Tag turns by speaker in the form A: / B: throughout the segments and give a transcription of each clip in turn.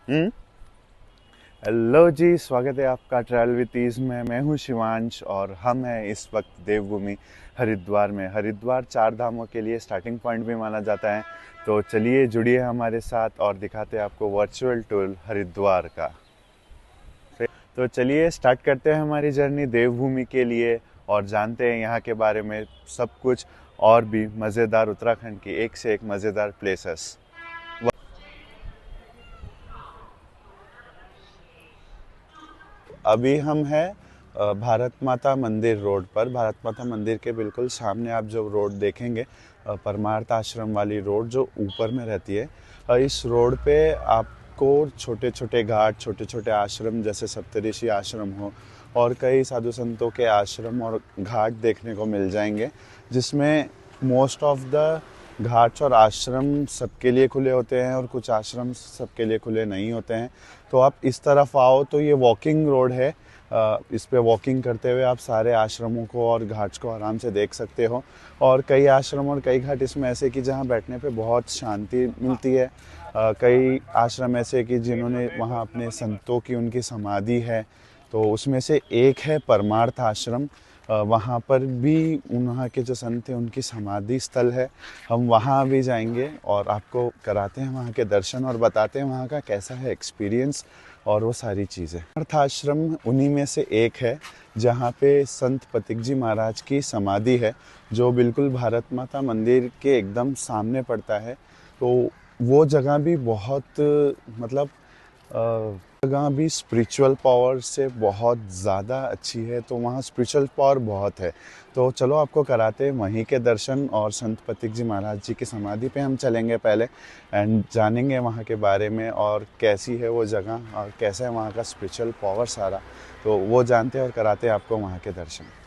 A: हम्म। Hello जी, स्वागत है आपका ट्रैवल विद ईज में। मैं हूं शिवांश और हम हैं इस वक्त देवभूमि हरिद्वार में। हरिद्वार चार धामों के लिए स्टार्टिंग पॉइंट भी माना जाता है। तो चलिए जुड़िए हमारे साथ और दिखाते हैं आपको वर्चुअल टूर हरिद्वार का। तो चलिए स्टार्ट करते हैं हमारी जर्नी देवभूमि के लिए और जानते हैं यहाँ के बारे में सब कुछ और भी मज़ेदार उत्तराखंड की एक से एक मज़ेदार प्लेसेस। अभी हम हैं भारत माता मंदिर रोड पर। भारत माता मंदिर के बिल्कुल सामने आप जो रोड देखेंगे, परमार्थ आश्रम वाली रोड जो ऊपर में रहती है, इस रोड पे आपको छोटे छोटे घाट, छोटे छोटे आश्रम जैसे सप्तऋषि आश्रम हो और कई साधु संतों के आश्रम और घाट देखने को मिल जाएंगे, जिसमें मोस्ट ऑफ द घाट्स और आश्रम सबके लिए खुले होते हैं और कुछ आश्रम सबके लिए खुले नहीं होते हैं। तो आप इस तरफ आओ तो ये वॉकिंग रोड है। इस पे वॉकिंग करते हुए आप सारे आश्रमों को और घाट्स को आराम से देख सकते हो। और कई आश्रम और कई घाट इसमें ऐसे कि जहाँ बैठने पे बहुत शांति मिलती है। कई आश्रम ऐसे कि जिन्होंने वहाँ अपने संतों की उनकी समाधि है, तो उसमें से एक है परमार्थ आश्रम। वहाँ पर भी वहाँ के जो संत थे उनकी समाधि स्थल है। हम वहाँ भी जाएंगे और आपको कराते हैं वहाँ के दर्शन और बताते हैं वहाँ का कैसा है एक्सपीरियंस और वो सारी चीज़ें। परमार्थ आश्रम उन्हीं में से एक है जहाँ पे संत पथिक जी महाराज की समाधि है, जो बिल्कुल भारत माता मंदिर के एकदम सामने पड़ता है। तो वो जगह भी बहुत मतलब जगह भी स्पिरिचुअल पावर से बहुत ज़्यादा अच्छी है। तो वहाँ स्पिरिचुअल पावर बहुत है। तो चलो आपको कराते हैं वहीं के दर्शन और संत पथिक जी महाराज जी की समाधि पे हम चलेंगे पहले एंड जानेंगे वहाँ के बारे में और कैसी है वो जगह और कैसा है वहाँ का स्पिरिचुअल पावर सारा। तो वो जानते हैं और कराते हैं आपको वहाँ के दर्शन।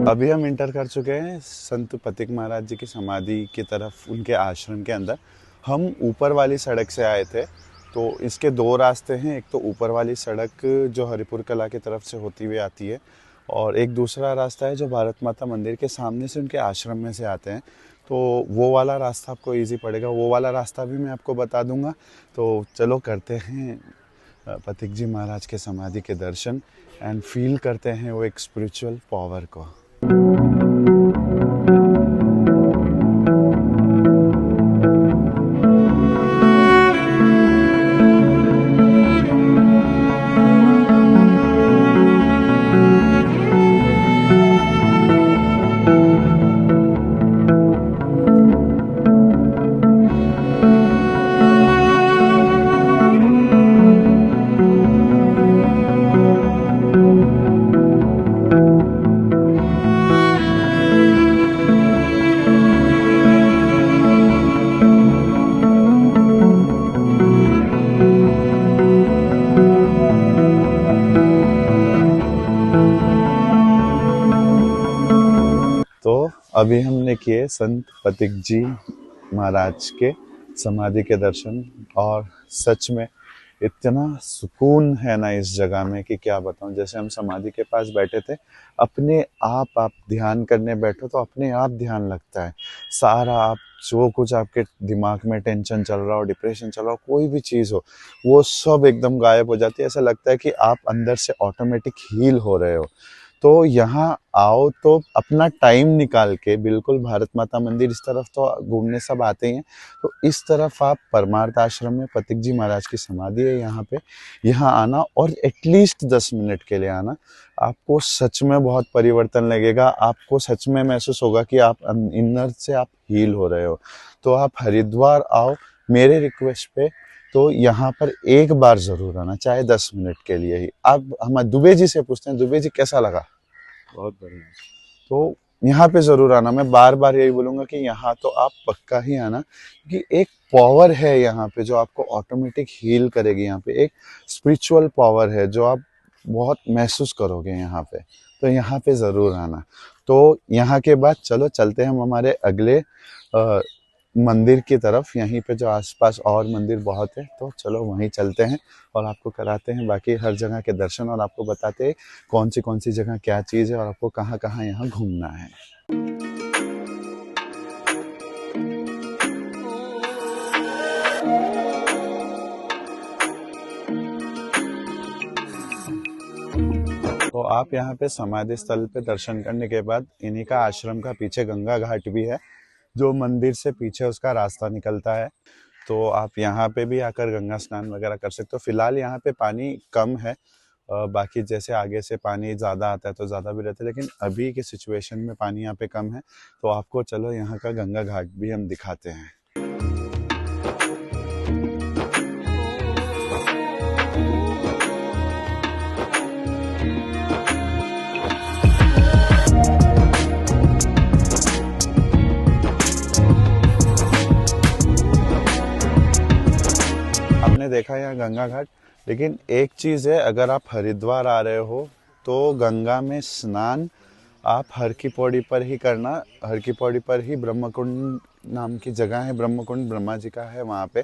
A: अभी हम इंटर कर चुके हैं संत पथिक महाराज जी की समाधि की तरफ, उनके आश्रम के अंदर। हम ऊपर वाली सड़क से आए थे। तो इसके दो रास्ते हैं। एक तो ऊपर वाली सड़क जो हरिपुर कला की तरफ से होती हुई आती है और एक दूसरा रास्ता है जो भारत माता मंदिर के सामने से उनके आश्रम में से आते हैं। तो वो वाला रास्ता आपको इजी पड़ेगा, वो वाला रास्ता भी मैं आपको बता दूंगा। तो चलो करते हैं पथिक जी महाराज के समाधि के दर्शन एंड फील करते हैं वो एक स्पिरिचुअल पावर को। तो अभी हमने किए संत पथिक जी महाराज के समाधि के दर्शन और सच में इतना सुकून है ना इस जगह में कि क्या बताऊं। जैसे हम समाधि के पास बैठे थे, अपने आप ध्यान करने बैठो तो अपने आप ध्यान लगता है। सारा आप जो कुछ आपके दिमाग में टेंशन चल रहा हो, डिप्रेशन चल रहा हो, कोई भी चीज़ हो, वो सब एकदम गायब हो जाती है। ऐसा लगता है कि आप अंदर से ऑटोमेटिक हील हो रहे हो। तो यहाँ आओ तो अपना टाइम निकाल के, बिल्कुल भारत माता मंदिर इस तरफ तो घूमने सब आते ही हैं, तो इस तरफ आप परमार्थ आश्रम में पथिक जी महाराज की समाधि है यहाँ पे, यहाँ आना और एटलीस्ट 10 मिनट के लिए आना। आपको सच में बहुत परिवर्तन लगेगा। आपको सच में महसूस होगा कि आप इनर से आप हील हो रहे हो। तो आप हरिद्वार आओ मेरे रिक्वेस्ट पे। तो यहाँ पर एक बार जरूर आना, चाहे 10 मिनट के लिए ही। आप हम दुबे जी से पूछते हैं, दुबे जी कैसा लगा?
B: बहुत बढ़िया।
A: तो यहाँ पे ज़रूर आना। मैं बार बार यही बोलूँगा कि यहाँ तो आप पक्का ही आना, क्योंकि एक पावर है यहाँ पे जो आपको ऑटोमेटिक हील करेगी। यहाँ पे एक स्पिरिचुअल पावर है जो आप बहुत महसूस करोगे यहाँ पे। तो यहाँ पे ज़रूर आना। तो यहाँ के बाद चलो चलते हैं हम हमारे अगले मंदिर की तरफ। यहीं पे जो आसपास और मंदिर बहुत है, तो चलो वहीं चलते हैं और आपको कराते हैं बाकी हर जगह के दर्शन, और आपको बताते हैं कौन सी जगह क्या चीज़ है और आपको कहाँ कहाँ यहाँ घूमना है। तो आप यहाँ पे समाधि स्थल पे दर्शन करने के बाद इन्हीं का आश्रम का पीछे गंगा घाट भी है, जो मंदिर से पीछे उसका रास्ता निकलता है। तो आप यहाँ पे भी आकर गंगा स्नान वगैरह कर सकते हो। फिलहाल यहाँ पे पानी कम है, बाकी जैसे आगे से पानी ज़्यादा आता है तो ज़्यादा भी रहता है, लेकिन अभी की सिचुएशन में पानी यहाँ पे कम है। तो आपको चलो यहाँ का गंगा घाट भी हम दिखाते हैं। आपने देखा यहाँ गंगा घाट, लेकिन एक चीज़ है, अगर आप हरिद्वार आ रहे हो तो गंगा में स्नान आप हर की पौड़ी पर ही करना। हर की पौड़ी पर ही ब्रह्मकुंड नाम की जगह है, ब्रह्मकुंड ब्रह्मा जी का है वहाँ पे।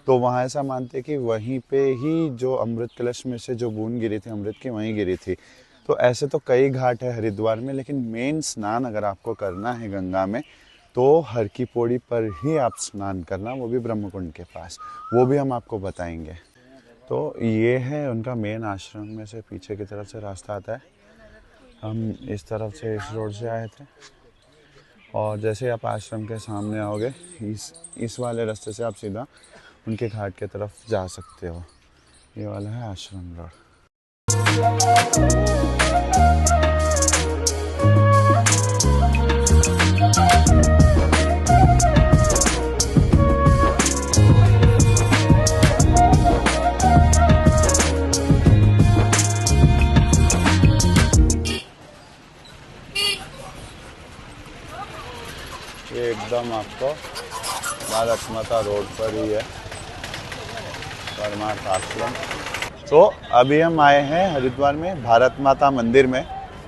A: तो वहाँ ऐसा मानते हैं कि वहीं पे ही जो अमृत कलश में से जो बूंद गिरी थी अमृत की, वहीं गिरी थी। तो ऐसे तो कई घाट है हरिद्वार में, लेकिन मेन स्नान अगर आपको करना है गंगा में तो हर की पौड़ी पर ही आप स्नान करना, वो भी ब्रह्मकुंड के पास। वो भी हम आपको बताएंगे। तो ये है उनका मेन आश्रम में से पीछे की तरफ से रास्ता आता है। हम इस तरफ से इस रोड से आए थे, और जैसे आप आश्रम के सामने आओगे इस वाले रास्ते से आप सीधा उनके घाट की तरफ जा सकते हो। ये वाला है आश्रम रोड। ये एकदम आपको भारत माता रोड पर ही है परमार्थ आश्रम। तो अभी हम आए हैं हरिद्वार में भारत माता मंदिर में।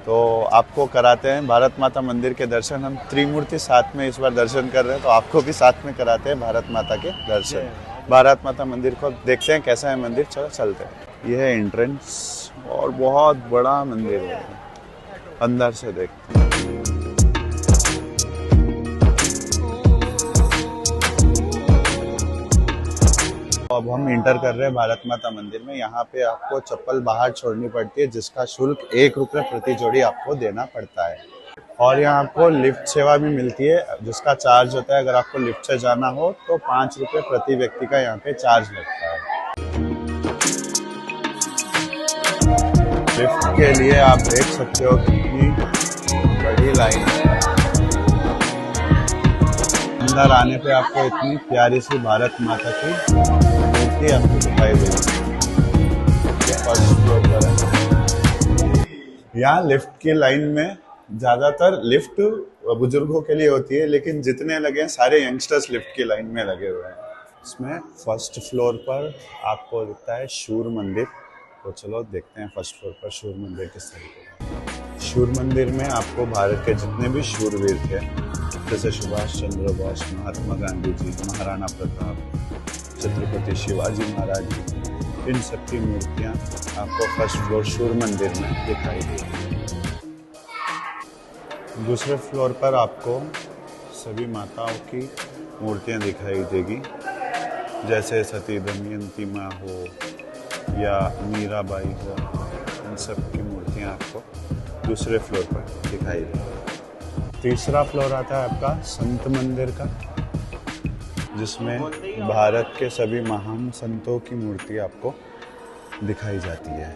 A: तो आपको कराते हैं भारत माता मंदिर के दर्शन। हम त्रिमूर्ति साथ में इस बार दर्शन कर रहे हैं, तो आपको भी साथ में कराते हैं भारत माता के दर्शन। भारत माता मंदिर को देखते हैं कैसा है मंदिर। चलो चलते हैं। यह है एंट्रेंस, और बहुत बड़ा मंदिर है, अंदर से देखते हैं। अब हम इंटर कर रहे हैं भारत माता मंदिर में। यहाँ पे आपको चप्पल बाहर छोड़नी पड़ती है, जिसका शुल्क 1 रुपये प्रति जोड़ी आपको देना पड़ता है। और यहाँ आपको लिफ्ट सेवा भी मिलती है, जिसका चार्ज होता है। अगर आपको लिफ्ट से जाना हो तो 5 रुपये प्रति व्यक्ति का यहाँ पे चार्ज लगता है। लिफ्ट के लिए आप देख सकते हो कितनी बड़ी लाइन है। अंदर आने पे आपको इतनी प्यारी सी भारत माता की मूर्ति आपको दिखाई देगी। फर्स्ट फ्लोर पर है। यहाँ लिफ्ट की लाइन में ज़्यादातर लिफ्ट बुजुर्गों के लिए होती है, लेकिन जितने लगे हैं सारे यंगस्टर्स लिफ्ट की लाइन में लगे हुए हैं। इसमें फर्स्ट फ्लोर पर आपको दिखता है सूर्य मंदिर। तो चलो देखते हैं फर्स्ट फ्लोर पर सूर्य मंदिर किस तरीके का। सूर्य मंदिर में आपको भारत के जितने भी शूरवीर थे, जैसे सुभाष चंद्र बोस, महात्मा गांधी जी, महाराणा प्रताप, छत्रपति शिवाजी महाराज जी, इन सब की मूर्तियाँ आपको फर्स्ट फ्लोर सूर्य मंदिर में दिखाई देगी। दूसरे फ्लोर पर आपको सभी माताओं की मूर्तियाँ दिखाई देगी, जैसे सती दमयंती माँ हो या मीराबाई हो। इन सब की मूर्तियाँ आपको दूसरे फ्लोर पर दिखाई देगी। तीसरा फ्लोर आता है आपका संत मंदिर का, जिसमें भारत के सभी महान संतों की मूर्ति आपको दिखाई जाती है।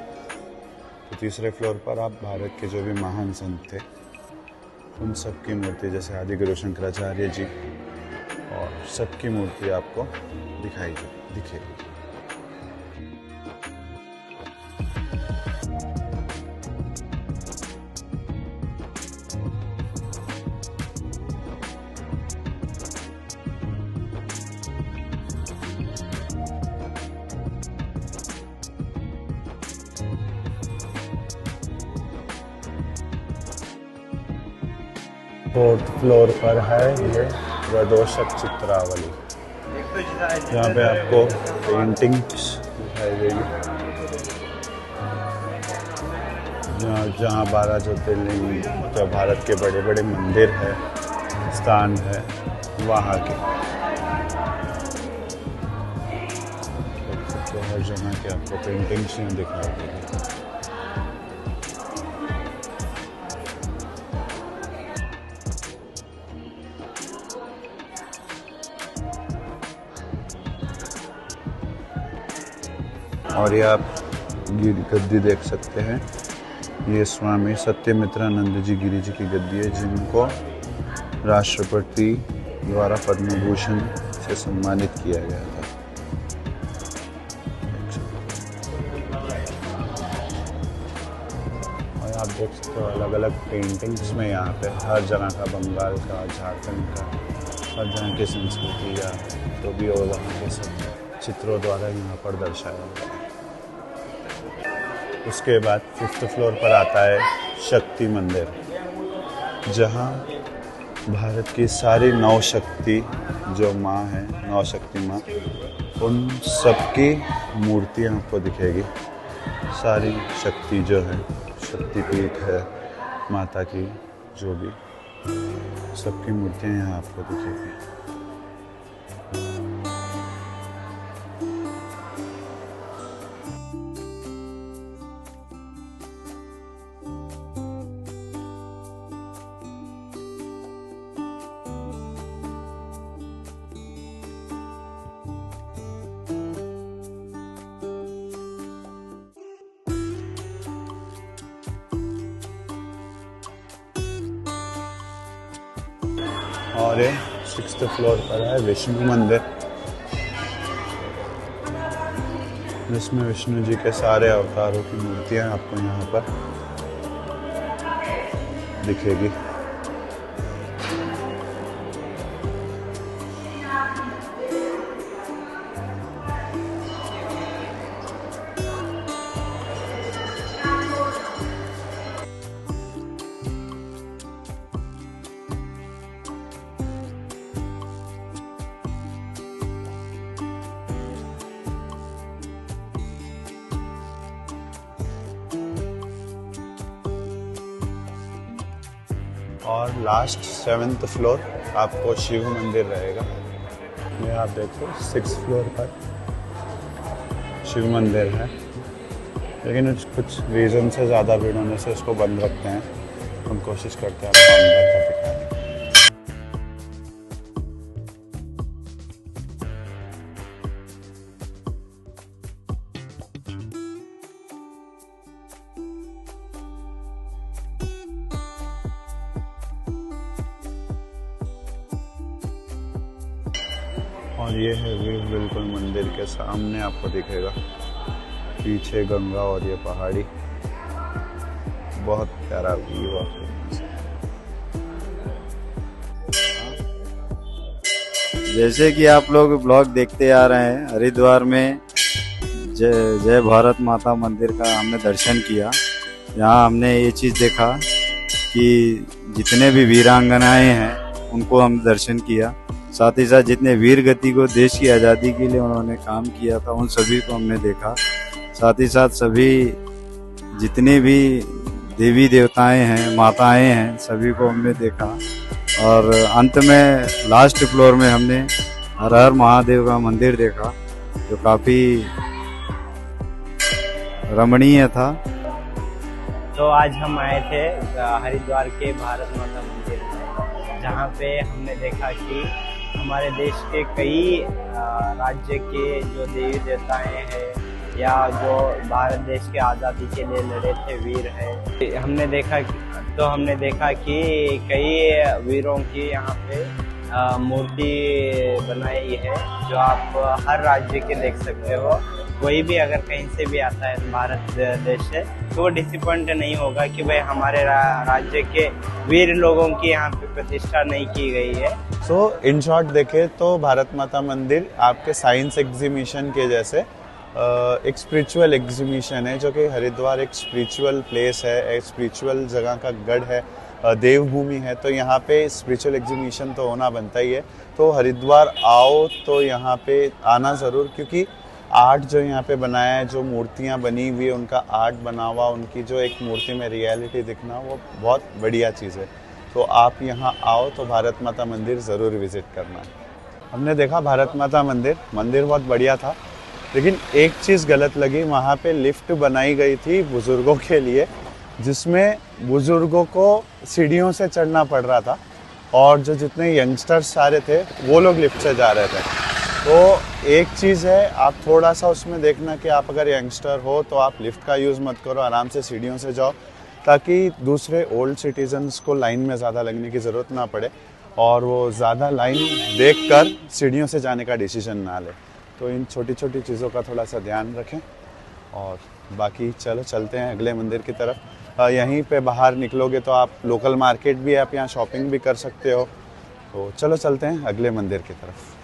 A: तो तीसरे फ्लोर पर आप भारत के जो भी महान संत थे उन सब की मूर्ति, जैसे आदि गुरु शंकराचार्य जी और सबकी मूर्ति आपको दिखेगी। 4th फ्लोर पर है ये प्रदोषक चित्रावली, यहाँ पे आपको पेंटिंग्स दिखाई देगी, जहाँ 12 ज्योतिर्लिंग, जो भारत के बड़े बड़े मंदिर है, स्थान है, वहाँ के हर जगह के आपको पेंटिंग्स यहाँ दिखाई देगी। और ये आप गद्दी देख सकते हैं, ये स्वामी सत्यमित्रानंद जी गिरी जी की गद्दी है, जिनको राष्ट्रपति द्वारा पद्म भूषण से सम्मानित किया गया था। और आप देख सकते हो अलग अलग पेंटिंग्स में यहाँ पे हर जगह का, बंगाल का, झारखंड का, हर जगह की संस्कृति या जो भी हो वहाँ के सब चित्रों द्वारा यहाँ पर दर्शाया गया है। उसके बाद 5th फ्लोर पर आता है शक्ति मंदिर, जहाँ भारत की सारी 9 शक्ति जो माँ हैं, 9 शक्ति माँ, उन सबकी मूर्तियाँ आपको दिखेगी। सारी शक्ति जो है, शक्तिपीठ है माता की, जो भी सबकी मूर्तियाँ यहाँ आपको दिखेगी। और ये 6th फ्लोर पर है विष्णु मंदिर, जिसमें विष्णु जी के सारे अवतारों की मूर्तियां आपको यहाँ पर दिखेगी। और लास्ट 7th फ्लोर आपको शिव मंदिर रहेगा। ये आप देखो 6th फ्लोर पर शिव मंदिर है, लेकिन कुछ रीज़न से ज़्यादा भीड़ होने से इसको बंद रखते हैं। हम कोशिश करते हैं आपको अंदर का दिखाने की। और ये है व्यू बिल्कुल मंदिर के सामने आपको दिखेगा, पीछे गंगा और ये पहाड़ी, बहुत प्यारा व्यू आपको।
B: जैसे कि आप लोग ब्लॉग देखते आ रहे हैं, हरिद्वार में जय भारत माता मंदिर का हमने दर्शन किया। यहाँ हमने ये चीज़ देखा कि जितने भी वीरांगनाएं हैं उनको हम दर्शन किया, साथ ही साथ जितने वीर गति को देश की आज़ादी के लिए उन्होंने काम किया था उन सभी को हमने देखा। साथ ही साथ सभी जितने भी देवी देवताएं हैं, माताएं हैं, सभी को हमने देखा। और अंत में लास्ट फ्लोर में हमने हर हर महादेव का मंदिर देखा, जो काफ़ी रमणीय था।
C: तो आज हम आए थे हरिद्वार के भारत माता मंदिर में, जहाँ पे हमने देखा कि हमारे देश के कई राज्य के जो देवी देवताएं हैं या जो भारत देश के आज़ादी के लिए लड़े थे वीर हैं, हमने देखा कि कई वीरों की यहाँ पे मूर्ति बनाई है, जो आप हर राज्य के देख सकते हो। कोई भी अगर कहीं से भी आता है भारत देश से, तो वो डिसअपॉइंट नहीं होगा कि भाई हमारे राज्य के वीर लोगों की यहाँ पे प्रतिष्ठा नहीं की गई है।
A: सो इन शॉर्ट देखें तो भारत माता मंदिर आपके साइंस एग्जीबिशन के जैसे एक स्पिरिचुअल एग्जीबिशन है, जो कि हरिद्वार एक स्पिरिचुअल प्लेस है, एक स्पिरिचुअल जगह का गढ़ है, देवभूमि है, तो यहाँ पे स्पिरिचुअल एग्जीबिशन तो होना बनता ही है। तो हरिद्वार आओ तो यहाँ पे आना ज़रूर, क्योंकि आर्ट जो यहाँ पे बनाया है, जो मूर्तियाँ बनी हुई है, उनका आर्ट बना हुआ, उनकी जो एक मूर्ति में रियलिटी दिखना, वो बहुत बढ़िया चीज़ है। तो आप यहाँ आओ तो भारत माता मंदिर ज़रूर विज़िट करना। हमने देखा भारत माता मंदिर बहुत बढ़िया था, लेकिन एक चीज़ गलत लगी, वहाँ पे लिफ्ट बनाई गई थी बुज़ुर्गों के लिए, जिसमें बुज़ुर्गों को सीढ़ियों से चढ़ना पड़ रहा था, और जो जितने यंगस्टर्स सारे थे वो लोग लिफ्ट से जा रहे थे। तो एक चीज़ है, आप थोड़ा सा उसमें देखना कि आप अगर यंगस्टर हो तो आप लिफ्ट का यूज़ मत करो, आराम से सीढ़ियों से जाओ, ताकि दूसरे ओल्ड सिटीजन्स को लाइन में ज़्यादा लगने की ज़रूरत ना पड़े और वो ज़्यादा लाइन देखकर सीढ़ियों से जाने का डिसीजन ना ले। तो इन छोटी छोटी चीज़ों का थोड़ा सा ध्यान रखें, और बाकी चलो चलते हैं अगले मंदिर की तरफ। यहीं पे बाहर निकलोगे तो आप लोकल मार्केट भी है, आप यहाँ शॉपिंग भी कर सकते हो। तो चलो चलते हैं अगले मंदिर की तरफ।